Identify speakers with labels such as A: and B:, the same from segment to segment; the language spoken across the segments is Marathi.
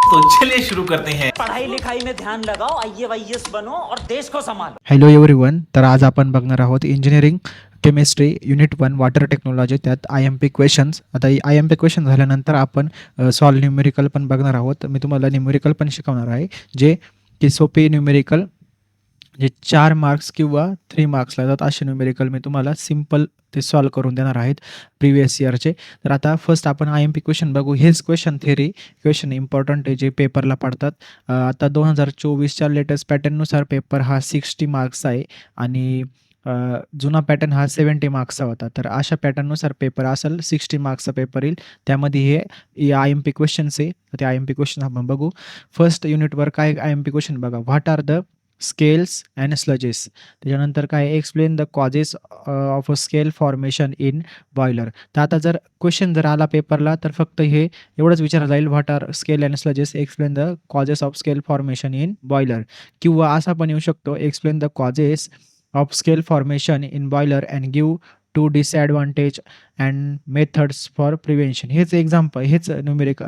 A: तो चलिए शुरू करते हैं।
B: पढ़ाई लिखाई में ध्यान लगाओ, IAS बनो और देश को संभालो।
C: Hello everyone. तर आज आपण बघणार आहोत engineering chemistry unit 1 water technology, त्यात IMP क्वेश्चन्स. आता IMP क्वेश्चन झाल्यानंतर आपण सॉल्व न्यूमेरिकल पण बघणार आहोत. मी तुम्हाला न्यूमेरिकल पण शिकवणार आहे, जे की सोपे न्यूमेरिकल जे 4 मार्क्स किंवा 3 मार्क्सला जातात असे न्यूमेरिकल मी तुम्हाला सिंपल ते सॉल्व करून देणार आहेत प्रिव्हियस इयरचे. तर आता फर्स्ट आपण IMP क्वेश्चन बघू. हेच क्वेश्चन थेरी क्वेश्चन इम्पॉर्टंट आहे, जे पेपरला पडतात. आता 2024च्या लेटेस्ट पॅटर्ननुसार पेपर हा 60 मार्क्सचा आहे आणि जुना पॅटर्न हा 70 मार्क्सचा होता. तर अशा पॅटर्ननुसार पेपर असेल, 60 मार्क्सचा पेपर येईल. त्यामध्ये हे IMP क्वेश्चन्स आहे. तर ते IMP क्वेश्चन आपण बघू. फर्स्ट युनिटवर काय IMP क्वेश्चन बघा. What are the scales and sludges. त्याच्यानंतर काय explain the causes of a scale formation in boiler. तर आता जर क्वेश्चन जर आला पेपरला तर फक्त हे एवढंच विचारलं जाईल, what are scale and sludges, explain the causes of scale formation in boiler. किंवा असा पण येऊ शकतो, explain the causes of scale formation in boiler and give 2 disadvantage and methods for prevention. हेच एक्झाम्पल, हेच न्यूमेरिक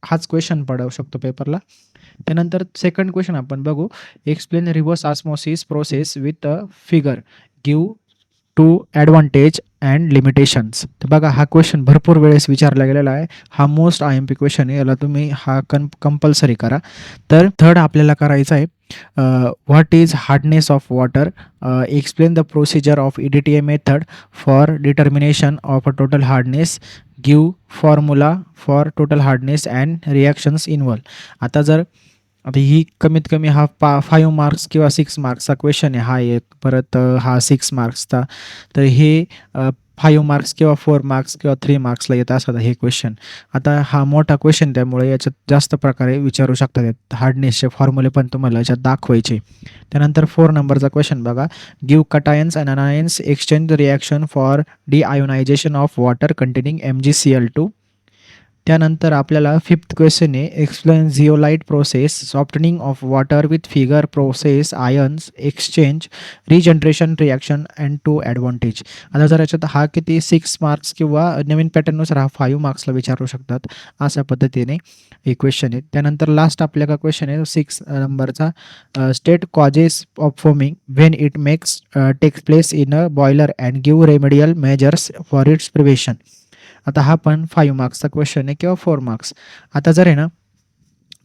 C: हाच क्वेश्चन पडू शकतो पेपरला. त्यानंतर सेकंड क्वेश्चन आपण बघू. Explain reverse osmosis process with a figure, give 2 advantage and limitations. तर बघा, हा क्वेश्चन भरपूर वेळेस विचारला गेलेला आहे. हा मोस्ट IMP क्वेश्चन आहे. याला तुम्ही हा कंपल्सरी करा. तर थर्ड आपल्याला करायचं आहे, what is hardness of water. Explain the procedure of EDTA method for determination of a total hardness, give formula for total hardness and reactions involve. आता ही कमीत कमी हा 5 मार्क्स किंवा 6 मार्क्सचा क्वेश्चन आहे. हा एक, परत हा 6 मार्क्सचा. तर हे 5 मार्क्स किंवा 4 मार्क्स किंवा 3 मार्क्सला येत असतात हे क्वेश्चन. आता हा मोठा क्वेश्चन, त्यामुळे याच्यात जास्त प्रकारे विचारू शकतात. हार्डनेसचे फॉर्म्युले पण तुम्हाला याच्यात दाखवायचे. त्यानंतर 4 नंबरचा क्वेश्चन बघा. Give cations and anions exchange reaction for deionization of water containing MgCl2. त्यानंतर आपल्याला फिफ्थ क्वेश्चन आहे, explain zeolite process, softening of water with figure process, ions exchange, regeneration reaction and 2 advantage. आता जर याच्यात हा किती 6 मार्क्स किंवा नवीन पॅटर्ननुसार हा 5 मार्क्सला विचारू शकतात. अशा पद्धतीने हे क्वेश्चन आहे. त्यानंतर लास्ट आपल्याला क्वेश्चन आहे 6 नंबरचा, state causes of foaming when it makes takes place in a boiler and give remedial measures for its prevention. आता हा पण 5 मार्क्सचा क्वेश्चन आहे किंवा 4 मार्क्स. आता जर आहे ना,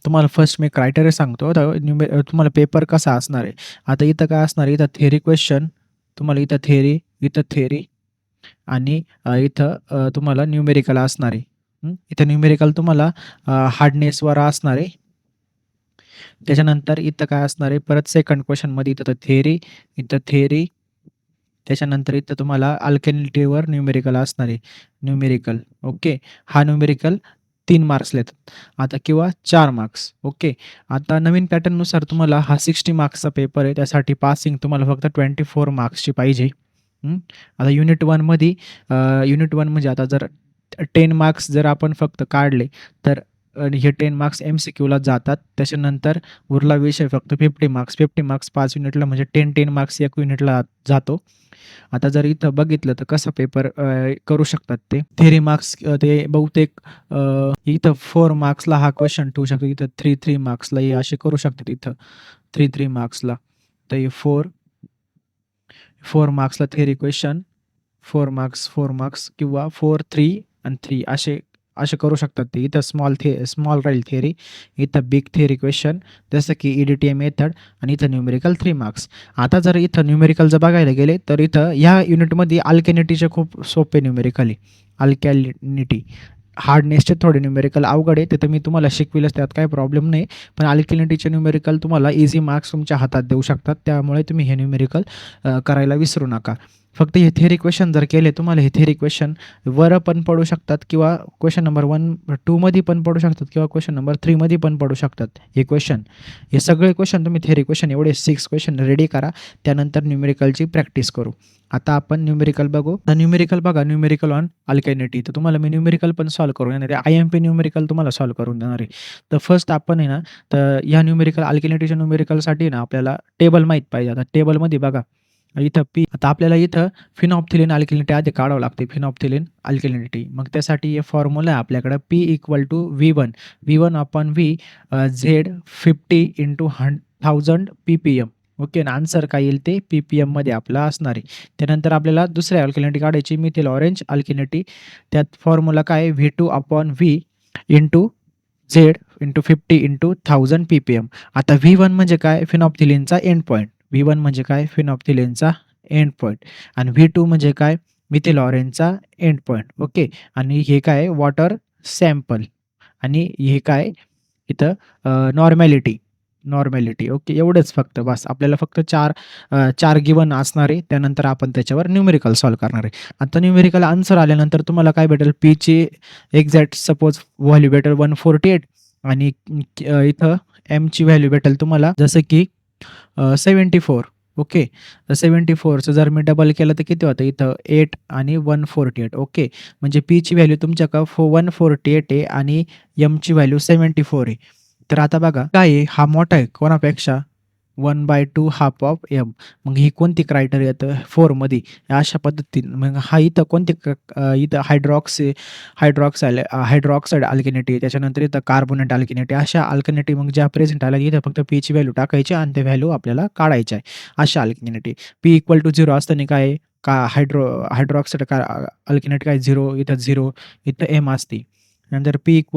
C: तुम्हाला फर्स्ट मी क्रायटेरिया सांगतो. तुम्हाला पेपर कसा असणार आहे. आता इथं काय असणार आहे, इथं थेरी क्वेश्चन तुम्हाला, इथं थेरी आणि इथं तुम्हाला न्यूमेरिकल असणार आहे. इथं न्यूमेरिकल तुम्हाला हार्डनेसवर असणार आहे. त्याच्यानंतर इथं काय असणार आहे, परत सेकंड क्वेश्चनमध्ये इथं थेरी त्याच्यानंतर इथं तुम्हाला अल्कॅलिनिटीवर न्यूमेरिकल असणार आहे. Numerical okay. हा न्यूमेरिकल 3 मार्क्सला येतात आता, किंवा 4 मार्क्स. ओके. आता नवीन पॅटर्ननुसार तुम्हाला हा 60 मार्क्सचा पेपर आहे. त्यासाठी पासिंग तुम्हाला फक्त 24 मार्क्सची पाहिजे. आता युनिट 1 म्हणजे आता जर 10 मार्क्स जर आपण फक्त काढले तर हे 10 मार्क्स MCQला जातात. त्याच्यानंतर उरला विषय फक्त 50 मार्क्स 5 युनिटला, म्हणजे 10 मार्क्स 1 युनिटला जातो. आता जर इथं बघितलं तर कसं पेपर करू शकतात ते. थेरी मार्क्स ते बहुतेक इथं 4 मार्क्सला हा क्वेश्चन ठेवू शकतो. इथं 3 मार्क्सला हे असे करू शकतात. इथं 3 मार्क्सला. तर हे 4 मार्क्सला थेरी क्वेश्चन, 4 मार्क्स किंवा 4, 3 आणि 3 असे करू शकतात ते. इथं स्मॉल राहील थेरी, इथं बिग थेरी क्वेश्चन जसं की EDTA मेथड, आणि इथं न्यूमेरिकल 3 मार्क्स. आता जर इथं न्यूमेरिकल जर बघायला गेले तर इथं ह्या युनिटमध्ये अल्कॅलिनिटीचे खूप सोपे न्यूमेरिकल आहे. अल्कॅलिनिटी हार्डनेसचे थोडे न्यूमेरिकल अवघड आहे, ते तर मी तुम्हाला शिकविलंच, त्यात काही प्रॉब्लेम नाही. पण अल्कॅलिनिटीचे न्यूमेरिकल तुम्हाला इझी मार्क्स तुमच्या हातात देऊ शकतात. त्यामुळे तुम्ही हे न्यूमेरिकल करायला विसरू नका. फक्त हे थेरी क्वेश्चन जर केले, तुम्हाला हे थेरी क्वेश्चन वर पण पडू शकतात, किंवा क्वेश्चन नंबर 1, 2 मध्ये पण पडू शकतात, किंवा क्वेश्चन नंबर 3 मध्ये पण पडू शकतात. हे सगळे क्वेश्चन तुम्ही थेरी क्वेश्चन एवढे 6 क्वेश्चन रेडी करा. त्यानंतर न्यूमेरिकलची प्रॅक्टिस करू. आता आपण न्यूमेरिकल बघू. तर न्यूमेरिकल बघा, न्यूमेरिकल ऑन अल्कॅलिनिटी. तर तुम्हाला मी न्यूमेरिकल पण सॉल्व करून देणार आहे. IMP न्यूमेरिकल तुम्हाला सॉल्व करून देणार आहे. तर फर्स्ट आपण आहे ना, तर ह्या न्यूमेरिकल अल्कॅलिनिटीच्या न्यूमेरिकलसाठी ना आपल्याला टेबल माहीत पाहिजे. आता टेबलमध्ये बघा, इथं पी आता आपल्याला इथं फिनॉप्थिलीन अल्कॅलिनिटी आधी काढावं लागते, फिनॉप्थिलीन अल्कॅलिनिटी. मग त्यासाठी हे फॉर्म्युला आहे आपल्याकडं P = V1 V1/V Z 50 × 1000 PPM. Okay. आणि आन्सर काय येईल ते PPMमध्ये आपलं असणार आहे. त्यानंतर आपल्याला दुसऱ्या अल्कॅलिनिटी काढायची मिथिल ऑरेंज अल्कॅलिनिटी. त्यात फॉर्म्युला काय आहे V2/V × Z × 50 × 1000 PPM. आता V1 म्हणजे काय फिनॉप्थिलीनचा एंड पॉइंट. V1 म्हणजे काय फिनॉप्थिलीनचा एंड पॉइंट आणि V2 म्हणजे काय मिथिल ऑरेंजचा एंड पॉइंट. ओके. आणि हे काय वॉटर सॅम्पल आणि हे काय इथं नॉर्मॅलिटी. ओके. एवढंच फक्त बस. आपल्याला फक्त 4 गिव्हन असणार आहे. त्यानंतर आपण त्याच्यावर न्यूमेरिकल सॉल्व्ह करणार आहे. आता न्यूमेरिकल आन्सर आल्यानंतर तुम्हाला काय भेटेल पीची एक्झॅक्ट सपोज व्हॅल्यू भेटेल 148 आणि इथं एमची व्हॅल्यू भेटेल तुम्हाला जसं की 74. ओके. तर 74चं जर मी डबल केलं तर किती होतं इथं 8 आणि 148. ओके. म्हणजे पीची व्हॅल्यू तुमच्याकडं 148 आहे आणि एमची व्हॅल्यू 74 आहे. तर आता बघा काय आहे हा मोठा आहे कोणापेक्षा 1/2 हाफ ऑफ एम. मग ही कोणती क्रायटेरिया येतं 4मध्ये अशा पद्धतीने. मग हा इथं कोणती इथं हायड्रॉक्साईड अल्कॅलिनिटी त्याच्यानंतर इथं कार्बोनेट अल्कॅलिनिटी अशा अल्कॅलिनिटी मग ज्या प्रेझेंट आल्या इथं फक्त पीची व्हॅल्यू टाकायची आणि ते व्हॅल्यू आपल्याला काढायची आहे. अशा अल्कॅलिनिटी P = 0 असताना काय आहे का हायड्रॉक्साईड अल्कॅलिनिटी काय 0 इथं 0 इथं एम असते. नंतर P =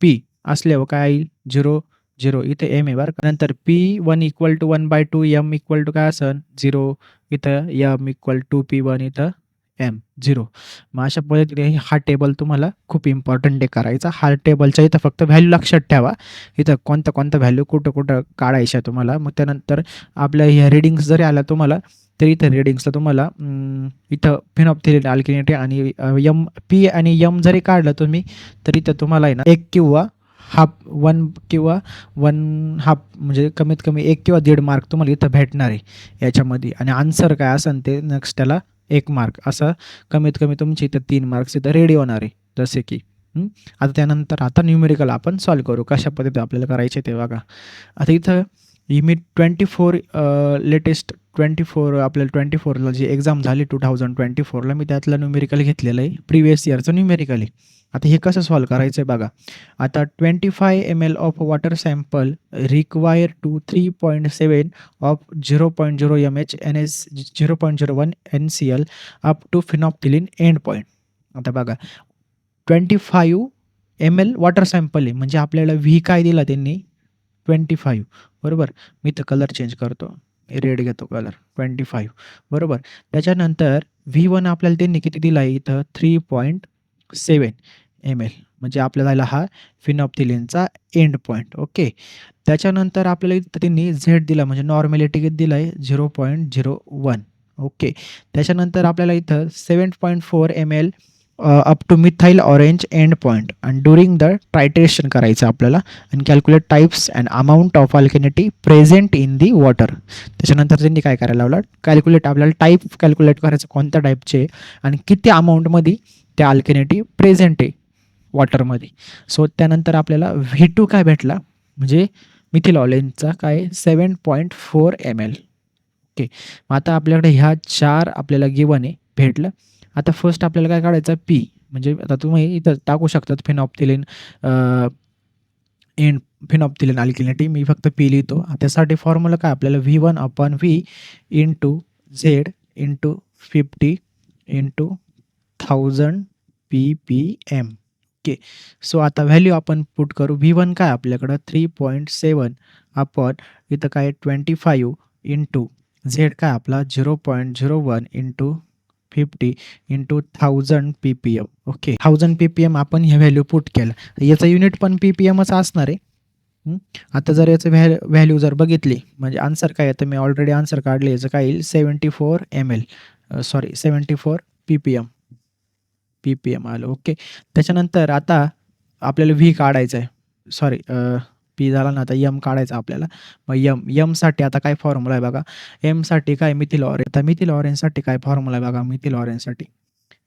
C: P असल्यावर काय येईल 0 0 इथे एम आहे बरं का. नंतर P1 = 1/2 एम काय असेल 0 इथं एम = P1 इथं एम 0. मग अशा पद्धतीने हा टेबल तुम्हाला खूप इम्पॉर्टंट आहे करायचा. हा टेबलच्या इथं फक्त व्हॅल्यू लक्षात ठेवा. इथं कोणत्या व्हॅल्यू कुठं काढायच्या तुम्हाला. मग त्यानंतर आपल्या ह्या रीडिंग्स जरी आल्या तुम्हाला तर इथं रीडिंग्सला तुम्हाला इथं फिनॉप्थिलीन अल्कॅलिनिटी आणि एम P आणि एम जरी काढलं तुम्ही तर इथं तुम्हाला आहे ना 1 किंवा हाफ 1 किंवा 1/2 म्हणजे कमीत कमी 1 किंवा 1.5 मार्क तुम्हाला इथं भेटणार आहे याच्यामध्ये. आणि आन्सर काय असेल ते नेक्स्ट त्याला 1 मार्क असं कमीत कमी तुमची इथं 3 मार्क्स इथं रेडी होणार आहे जसे की. आता त्यानंतर आता न्यूमेरिकल आपण सॉल्व्ह करू. कशा पद्धतीने आपल्याला करायचे ते बघा. आता इथं मी 24 लेटेस्ट 24 आपल्याला 24ला जी एक्झाम झाली 2024ला मी त्यातलं न्यूमेरिकल घेतलेलं आहे. प्रिव्हियस इयरचं न्यूमेरिकल आहे. आता हे कसं सॉल्व्ह करायचं आहे बघा. आता 25 ml of water sample require to 3.7 of 0.0 mH NS 0.01 NCl up to phenolphthalein end point. आता बघा 25 ml वॉटर सॅम्पल आहे म्हणजे आपल्याला व्ही काय दिला त्यांनी 25 बरोबर. मी तर कलर चेंज करतो. रेड घेतो कलर 25 बरोबर. त्याच्यानंतर V1 आपल्याला त्यांनी किती दिला आहे इथं 3.7 ml म्हणजे आपल्याला हा फिनॉप्थिलीनचा एंड पॉइंट. ओके. त्याच्यानंतर आपल्याला इथं त्यांनी झेड दिला म्हणजे नॉर्मॅलिटी किती दिला आहे 0.01. ओके. त्याच्यानंतर आपल्याला इथं 7.4 ml up to methyl orange end point आणि ड्युरिंग द टायट्रेशन करायचं आपल्याला आणि calculate types and amount of alkalinity present in the water. त्याच्यानंतर त्यांनी काय करायला लावलं कॅल्क्युलेट आपल्याला टाईप कॅल्क्युलेट करायचं कोणत्या टाईपचे आणि किती अमाऊंटमध्ये त्या अल्कॅलिनिटी प्रेझेंट आहे वॉटरमध्ये. सो त्यानंतर आपल्याला V2 काय भेटला म्हणजे मिथिल ऑरेंजचा काय 7.4 ml. ओके. मग आता आपल्याकडे ह्या 4 आपल्याला गिव्हन आहे भेटलं. आता फर्स्ट आपल्याला काय काढायचं P म्हणजे आता तुम्ही इथं टाकू शकतात फिनॉप्थिलीन फिनॉप्थिलीन अल्कॅलिनिटी. मी फक्त P लिहितो. त्यासाठी फॉर्म्युला काय आपल्याला V1/V × Z × 50 × 1000 PPM. Okay. So आता व्हॅल्यू आपण पुट करू. V1 काय आपल्याकडं 3.7 अपॉन इथं काय 25 × Z काय आपला 0.01 × 50 × 1000 PPM. ओके. 1000 PPM आपण हे व्हॅल्यू पुट केलं. याचं युनिट पण PPMच असणार आहे. आता जर याचं व्हॅल्यू जर बघितली म्हणजे आन्सर काय येतं मी ऑलरेडी आन्सर काढले. याचं काय येईल 74 ml 74 PPM आलं. ओके. त्याच्यानंतर आता आपल्याला व्ही काढायचं आहे P झाला ना आता एम काढायचा आपल्याला. मग एमसाठी आता काय फॉर्म्युला आहे बघा. एमसाठी काय मिथिल ऑरेंज. आता मिथिल ऑरेंजसाठी काय फॉर्म्युला आहे बघा. मिथिल ऑरेंजसाठी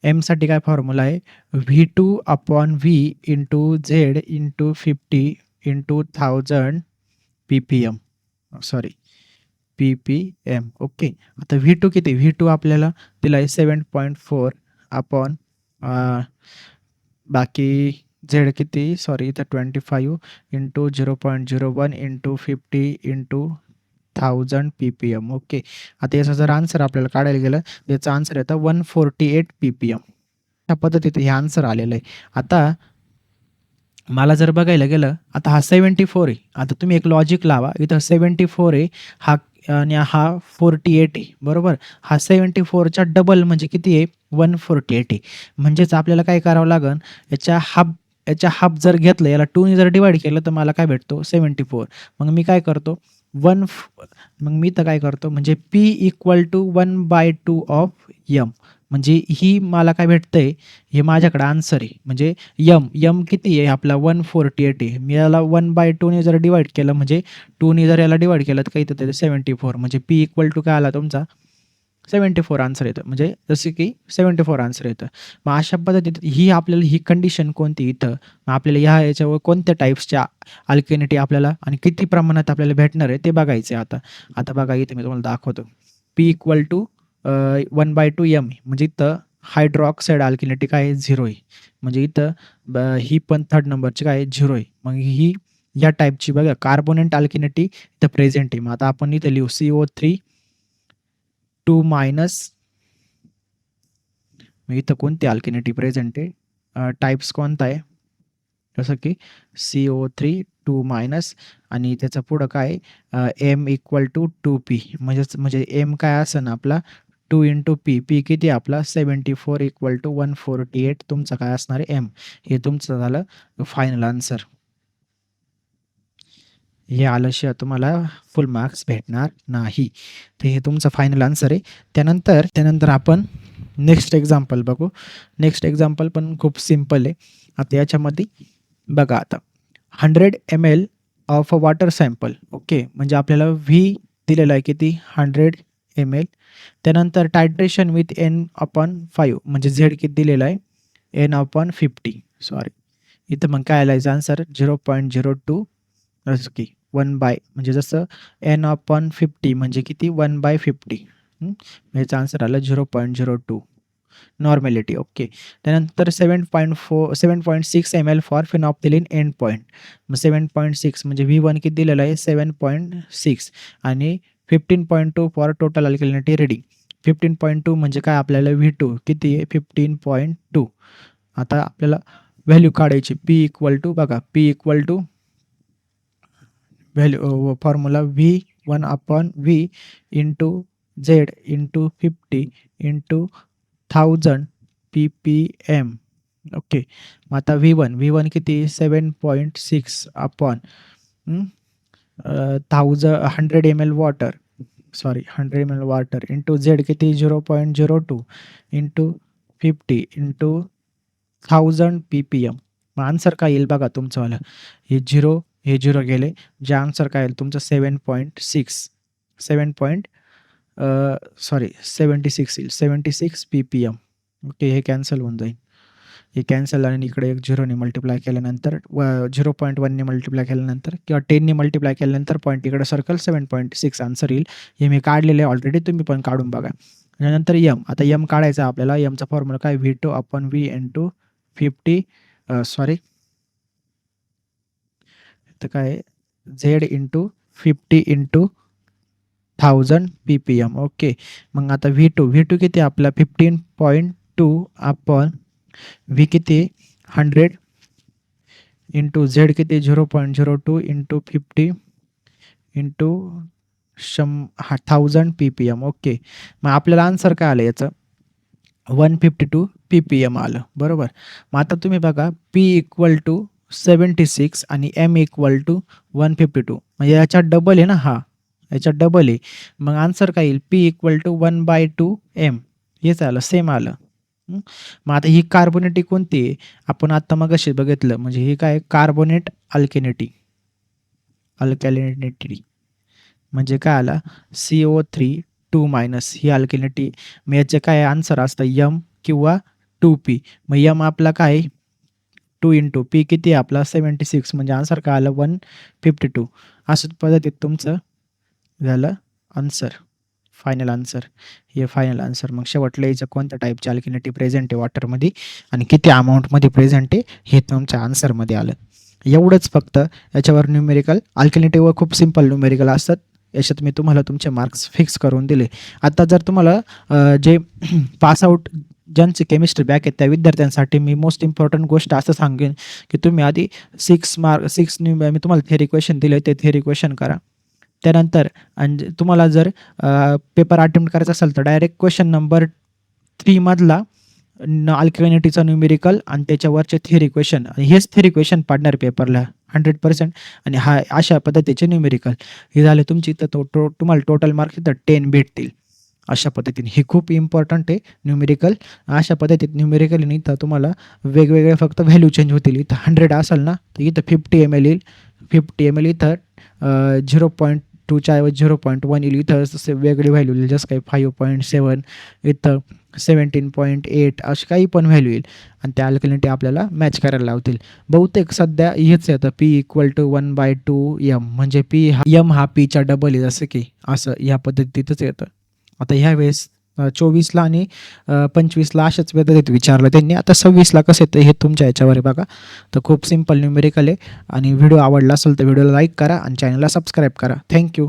C: एमसाठी काय फॉर्म्युला आहे V2/V × Z × 50 × 1000 PPM. PPM. Okay. आता V2 किती? V2 आपल्याला दिला आहे 7.4 अपॉन बाकी झेड किती? सॉरी इथं 25 into 0.01 into 50 into 1000 PPM. Okay. आता याचा जर आन्सर आपल्याला काढायला गेलं तर याचा आन्सर येतं 148 PPM. त्या पद्धतीने हे आन्सर आलेलं आहे. आता मला जर बघायला गेलं, आता हा 74 आहे. आता तुम्ही एक लॉजिक लावा. इथं 74 आहे हा आणि हा 48 आहे, बरोबर? हा 74च्या डबल म्हणजे किती आहे? 148 आहे. म्हणजेच आपल्याला काय करावं लागेल, याच्या हाफ जर घेतलं, याला 2 ने जर डिव्हाईड केलं तर मला काय भेटतो? 74. मग मी काय करतो? मग मी तर काय करतो म्हणजे P = 1/2 ऑफ M. म्हणजे ही मला काय भेटतंय, हे माझ्याकडे आन्सर आहे. म्हणजे M किती आहे आपला? 148 आहे. मी याला 1/2 ने जर डिव्हाईड केलं म्हणजे 2 ने जर याला डिव्हाईड केलं तर काय येतं? 74. म्हणजे P = काय आला तुमचा? 74 आन्सर येतं. म्हणजे जसे की 74 आन्सर येतं. मग अशा पद्धतीने ही आपल्याला ही कंडिशन कोणती इथं? मग आपल्याला याच्यावर कोणत्या टाइप्सच्या अल्केनिटी आपल्याला आणि किती प्रमाणात आपल्याला भेटणार आहे ते बघायचं आहे आता. आता बघा इथे मी तुम्हाला दाखवतो. P = 1/2 M म्हणजे इथं हायड्रॉक्साईड अल्केनिटी काय आहे? 0 आहे. म्हणजे इथं ही पण 3rd नंबरची काय आहे? 0 आहे. मग ही या टाइपची बघा कार्बोनेट अल्केनिटी इथं प्रेझेंट आहे. मग आता आपण इथं लिहू CO3 2 मायनस. मग इथं कोणती अल्केनिटी प्रेझेंट आहे? टाइप्स कोणता आहे? जसं की CO3 2 मायनस आणि त्याच्या पुढं काय M = 2P म्हणजे M काय असेल आपला 2 इंटू P. P किती आपला 74 = 148 तुमचं काय असणार आहे? M. हे तुमचं झालं फायनल आन्सर. हे आल्याशिवाय तुम्हाला फुल मार्क्स भेटणार नाही. तर हे तुमचं फायनल आन्सर आहे. त्यानंतर आपण नेक्स्ट एक्झाम्पल बघू. नेक्स्ट एक्झाम्पल पण खूप सिंपल आहे. आता याच्यामध्ये बघा आता 100 ml of a water sample. Okay. म्हणजे आपल्याला V दिलेला आहे किती? 100 ml. त्यानंतर टायट्रेशन विथ N/5 म्हणजे Z किती दिलेला आहे? N/50. सॉरी. इथं मग काय आलायचं आन्सर? 0.02 जसं की 1 बाय म्हणजे जसं N/50 म्हणजे किती? 1/50. याचा आन्सर आला 0.02 नॉर्मॅलिटी. ओके. त्यानंतर 7.6 ml फॉर फिनॉप्थिलीन एंड पॉइंट. मग 7.6 म्हणजे V1 किती दिलेला आहे? 7.6 आणि 15.2 फॉर टोटल अल्कलिनिटी रिडिंग. 15.2 म्हणजे काय आपल्याला V2 किती आहे? 15.2. आता आपल्याला व्हॅल्यू काढायची. P = बघा P = value formula V1/V into Z into 50 into 1000 PPM. Okay. मग आता V1 किती? 7.6 upon 100 ml water. Sorry 100 ml water into Z किती? 0.02 इंटू 50 इंटू 1000 PPM. मग आन्सर काय येईल बघा तुमचंवालं. हे 0 गेले. जे आन्सर काय येईल तुमचं 7.6 76 येईल. 76 PPM. ओके. हे कॅन्सल होऊन जाईल. हे कॅन्सल आणि इकडे एक 0 ने मल्टिप्लाय केल्यानंतर 0.1 ने मल्टिप्लाय केल्यानंतर किंवा 10 ने मल्टिप्लाय केल्यानंतर पॉईंट इकडे सर्कल 7.6 आन्सर येईल. हे मी काढलेले आहे ऑलरेडी. तुम्ही पण काढून बघा. त्यानंतर M. आता M काढायचा आपल्याला. Mचा फॉर्म्युला काय? V2/V इंटू 50 सॉरी तर काय Z into 50 into 1000 PPM. Okay. मग आता V2 किती आपला? 15.2 अपॉन V किती? 100 इंटू Z किती? 0.02 इंटू 50 इंटू 1000 PPM. ओके. मग आपल्याला आन्सर काय आलं याचं? 152 PPM आलं, बरोबर. मग आता तुम्ही बघा P = 76 आणि M = 152. म्हणजे याच्यात डबल आहे ना हा. याच्यात डबल आहे. मग आन्सर काय येईल? P = 1/2 M. हेच आलं, सेम आलं. मग आता ही कार्बोनेटी कोणती आहे? आपण आता मगाशी बघितलं म्हणजे ही काय? कार्बोनेट अल्केनिटी. म्हणजे काय आला? CO3 2 मायनस ही अल्केनिटी. मग याचे काय आन्सर असतं? M किंवा 2P. मग M आपला काय? 2 इंटू P किती आपला? 76 म्हणजे आन्सर काय आलं? 152. अशाच पद्धतीत तुमचं झालं आन्सर, फायनल आन्सर. हे फायनल आन्सर. मग शेवटला याचं कोणत्या टाईपची अल्कलिनिटी प्रेझेंट आहे वॉटरमध्ये आणि किती अमाऊंटमध्ये प्रेझेंट आहे हे तुमच्या आन्सरमध्ये आलं. एवढंच फक्त. याच्यावर न्यूमेरिकल अल्कलिनिटीवर खूप सिंपल न्यूमेरिकल असतात. याच्यात मी तुम्हाला तुमचे मार्क्स फिक्स करून दिले. आता जर तुम्हाला जे पासआउट ज्यांची केमिस्ट्री बॅक आहेत त्या विद्यार्थ्यांसाठी मी मोस्ट इम्पॉर्टंट गोष्ट असं सांगेन की तुम्ही आधी 6 मी तुम्हाला थेरी क्वेश्चन दिले ते थेरी क्वेश्चन करा. त्यानंतर आणि तुम्हाला जर पेपर अटेम्प्ट करायचा असेल तर डायरेक्ट क्वेश्चन नंबर 3 मधला अल्कलिनिटीचा न्यूमेरिकल आणि त्याच्यावरचे थेरी क्वेश्चन आणि हेच थेरी क्वेश्चन पडणार पेपरला 100% आणि अशा पद्धतीचे न्यूमेरिकल. हे झाले तुमची तर तुम्हाला टोटल मार्क्स इथं 10 भेटतील अशा पद्धतीने. हे खूप इम्पॉर्टंट आहे न्यूमेरिकल. अशा पद्धतीत न्यूमेरिकल इथं तुम्हाला वेगवेगळे फक्त व्हॅल्यू चेंज होतील. इथं 100 असेल ना तर इथं 50 ml येईल. 50 ml इथं 0.2च्या ऐवजी 0.1 येईल. इथं जसे वेगळी व्हॅल्यू येईल जसं काही 5.7 इथं 17.8 अशी काही पण व्हॅल्यू येईल आणि त्या अल्कलिनिटी आपल्याला मॅच करायला लावतील. बहुतेक सध्या हेच येतं P = 1/2 m म्हणजे m हा Pच्या डबल आहे जसं की असं ह्या पद्धतीतच येतं. आता ह्या वेळेस 24ला आणि 25ला अशाच पद्धतीत विचारलं त्यांनी. आता 26ला कसं येतं हे तुमच्या याच्यावर आहे बघा. तर खूप सिंपल न्यूमेरिकल आहे आणि व्हिडिओ आवडला असेल तर व्हिडिओला लाईक करा आणि चॅनलला सबस्क्राईब करा. थँक्यू.